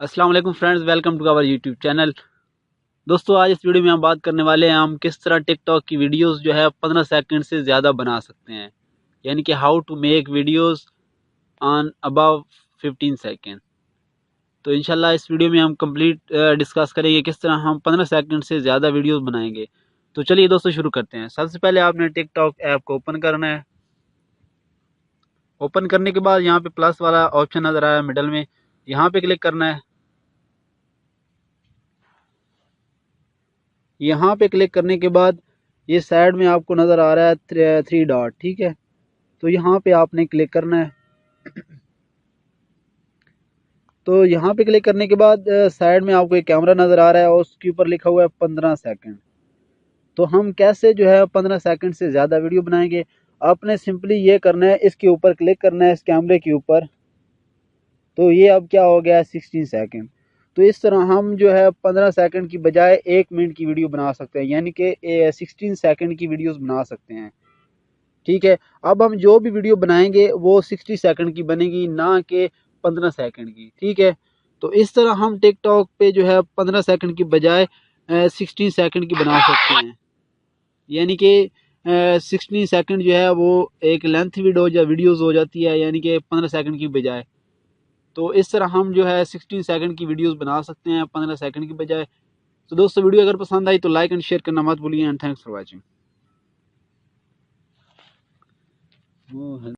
अस्सलाम वालेकुम friends, welcome to our YouTube channel. दोस्तों, आज इस वीडियो में हम बात करने वाले हैं हम किस तरह टिकटॉक की वीडियोस जो है 15 सेकंड से ज़्यादा बना सकते हैं, यानी कि how to make videos on above 15 second. तो इंशाल्लाह इस वीडियो में हम कंप्लीट डिस्कस करेंगे किस तरह हम 15 सेकंड से ज़्यादा वीडियोस बनाएंगे। तो चलिए दोस्तों शुरू करते हैं। सबसे पहले आपने टिकटॉक ऐप को ओपन करना है। ओपन करने के बाद यहाँ पे प्लस वाला ऑप्शन नज़र आया मिडल में, यहाँ पे क्लिक करना है। यहाँ पे क्लिक करने के बाद ये साइड में आपको नज़र आ रहा है 3 डॉट, ठीक है। तो यहाँ पे आपने क्लिक करना है। तो यहाँ पे क्लिक करने के बाद साइड में आपको एक कैमरा नज़र आ रहा है और उसके ऊपर लिखा हुआ है 15 सेकंड। तो हम कैसे जो है 15 सेकंड से ज़्यादा वीडियो बनाएंगे, आपने सिंपली ये करना है, इसके ऊपर क्लिक करना है, इस कैमरे के ऊपर। तो ये अब क्या हो गया है 16 सेकंड। तो इस तरह हम जो है 15 सेकंड की बजाय 1 मिनट की वीडियो बना सकते हैं, यानी कि 16 सेकंड की वीडियोस बना सकते हैं, ठीक है। अब हम जो भी वीडियो बनाएंगे वो 60 सेकंड की बनेगी, ना कि 15 सेकंड की, ठीक है। तो इस तरह हम टिकटॉक पे जो है 15 सेकंड की बजाय 16 सेकंड की बना सकते हैं, यानी कि 16 सेकंड जो है वो एक लेंथ वीडियोस हो जाती है, यानी कि 15 सेकंड की बजाय। तो इस तरह हम जो है 16 सेकंड की वीडियोस बना सकते हैं 15 सेकंड की बजाय। तो दोस्तों, वीडियो अगर पसंद आई तो लाइक एंड शेयर करना मत भूलिए, एंड थैंक्स फॉर वॉचिंग।